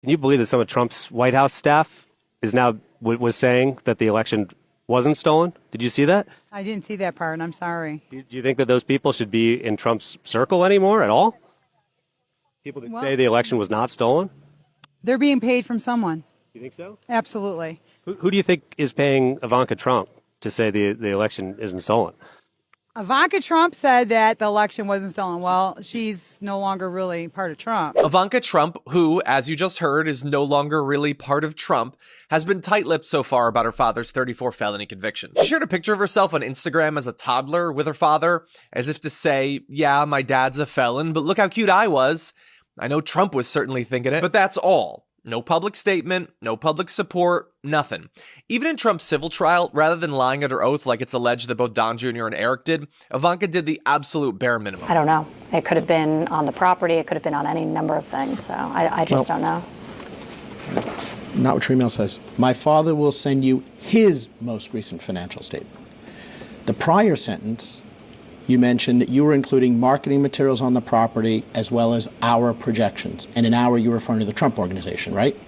Can you believe that some of Trump's White House staff is now was saying that the election wasn't stolen? Did you see that? I didn't see that part. I'm sorry. Do you think that those people should be in Trump's circle anymore at all? People that say the election was not stolen? They're being paid from someone. You think so? Absolutely. Who do you think is paying Ivanka Trump to say the election isn't stolen? Ivanka Trump said that the election wasn't stolen. Well, she's no longer really part of Trump. Ivanka Trump, who, as you just heard, is no longer really part of Trump, has been tight-lipped so far about her father's 34 felony convictions. She shared a picture of herself on Instagram as a toddler with her father, as if to say, yeah, my dad's a felon, but look how cute I was. I know Trump was certainly thinking it, but that's all. No public statement, no public support, nothing. Even in Trump's civil trial, rather than lying under oath like it's alleged that both Don Jr. and Eric did, Ivanka did the absolute bare minimum. I don't know. It could have been on the property. It could have been on any number of things. So I just don't know. That's not what your email says. My father will send you his most recent financial statement. The prior sentence, you mentioned that you were including marketing materials on the property as well as our projections. And in our, you're referring to the Trump organization, right?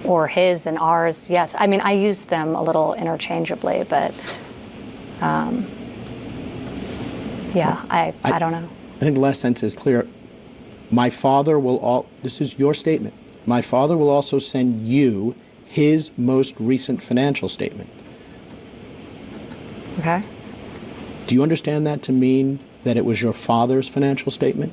Or his and ours, yes. I mean, I use them a little interchangeably, but yeah, I don't know. I think the last sentence is clear. My father will this is your statement. My father will also send you his most recent financial statement. Okay. Do you understand that to mean that it was your father's financial statement?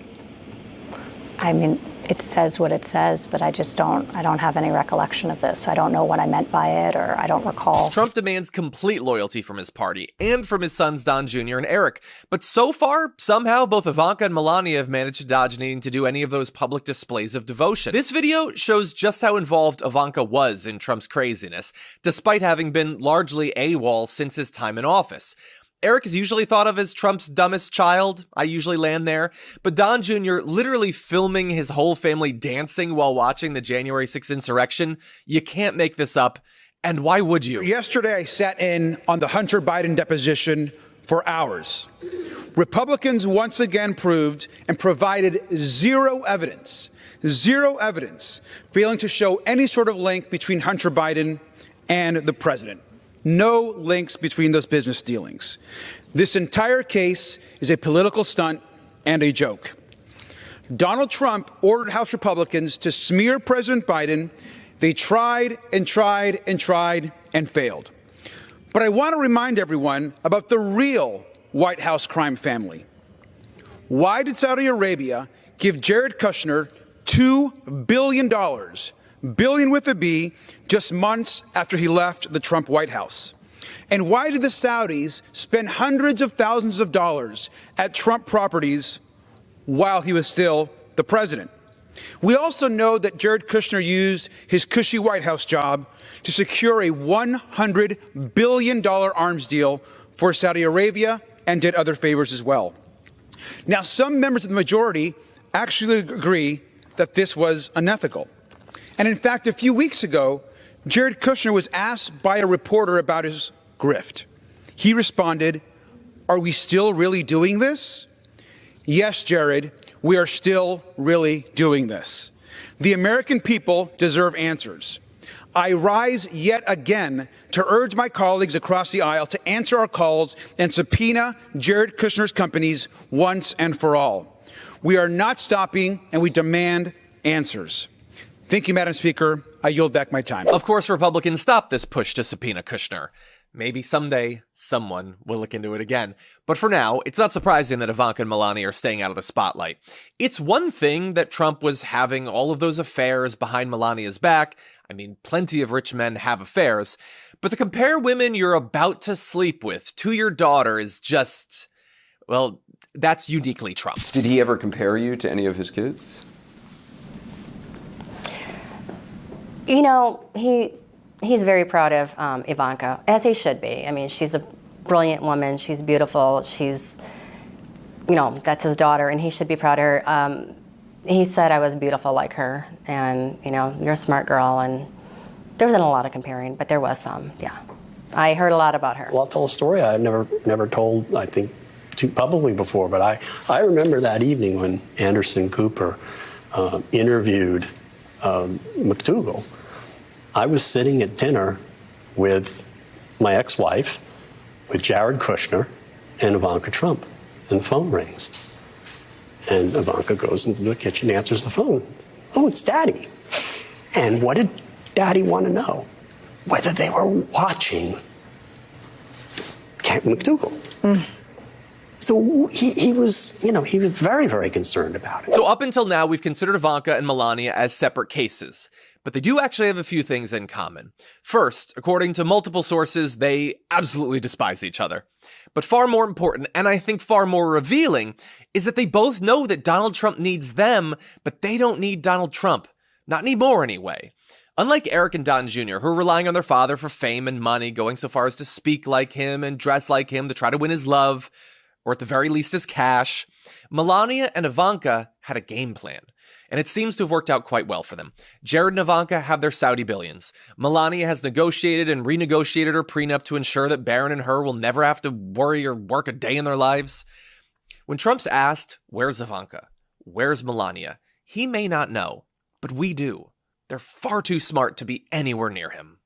I mean, it says what it says, but I don't have any recollection of this. I don't know what I meant by it, or I don't recall. Trump demands complete loyalty from his party and from his sons Don Jr. and Eric. But so far, somehow, both Ivanka and Melania have managed to dodge needing to do any of those public displays of devotion. This video shows just how involved Ivanka was in Trump's craziness, despite having been largely AWOL since his time in office. Eric is usually thought of as Trump's dumbest child. I usually land there. But Don Jr. literally filming his whole family dancing while watching the January 6th insurrection. You can't make this up. And why would you? Yesterday, I sat in on the Hunter Biden deposition for hours. Republicans once again proved and provided zero evidence, failing to show any sort of link between Hunter Biden and the president. No links between those business dealings. This entire case is a political stunt and a joke. Donald Trump ordered House Republicans to smear President Biden. They tried and failed. But I want to remind everyone about the real White House crime family. Why did Saudi Arabia give Jared Kushner $2 billion, billion with a B, just months after he left the Trump White House? And why did the Saudis spend hundreds of thousands of dollars at Trump properties while he was still the president? We also know that Jared Kushner used his cushy White House job to secure a $100 billion arms deal for Saudi Arabia and did other favors as well. Now, some members of the majority actually agree that this was unethical. And in fact, a few weeks ago, Jared Kushner was asked by a reporter about his grift. He responded, "Are we still really doing this?" Yes, Jared, we are still really doing this. The American people deserve answers. I rise yet again to urge my colleagues across the aisle to answer our calls and subpoena Jared Kushner's companies once and for all. We are not stopping, and we demand answers. Thank you, Madam Speaker. I yield back my time. Of course, Republicans stopped this push to subpoena Kushner. Maybe someday someone will look into it again. But for now, it's not surprising that Ivanka and Melania are staying out of the spotlight. It's one thing that Trump was having all of those affairs behind Melania's back. I mean, plenty of rich men have affairs. But to compare women you're about to sleep with to your daughter is just, well, that's uniquely Trump. Did he ever compare you to any of his kids? You know, he's very proud of Ivanka, as he should be. I mean, she's a brilliant woman. She's beautiful. She's, you know, that's his daughter, and he should be proud of her. He said I was beautiful like her, and, you know, you're a smart girl, and there wasn't a lot of comparing, but there was some, yeah. I heard a lot about her. Well, I'll tell a story I've never told, I think, too publicly before, but I remember that evening when Anderson Cooper interviewed McDougal, I was sitting at dinner with my ex-wife, with Jared Kushner, and Ivanka Trump, and the phone rings. And Ivanka goes into the kitchen, answers the phone. Oh, it's Daddy. And what did Daddy want to know? Whether they were watching McDougal. So he was very, very concerned about it. So up until now, we've considered Ivanka and Melania as separate cases, but they do actually have a few things in common. First, according to multiple sources, they absolutely despise each other. But far more important, and I think far more revealing, is that they both know that Donald Trump needs them, but they don't need Donald Trump. Not anymore, anyway. Unlike Eric and Don Jr., who are relying on their father for fame and money, going so far as to speak like him and dress like him to try to win his love, or at the very least his cash, Melania and Ivanka had a game plan. And it seems to have worked out quite well for them. Jared and Ivanka have their Saudi billions. Melania has negotiated and renegotiated her prenup to ensure that Barron and her will never have to worry or work a day in their lives. When Trump's asked, where's Ivanka? Where's Melania? He may not know, but we do. They're far too smart to be anywhere near him.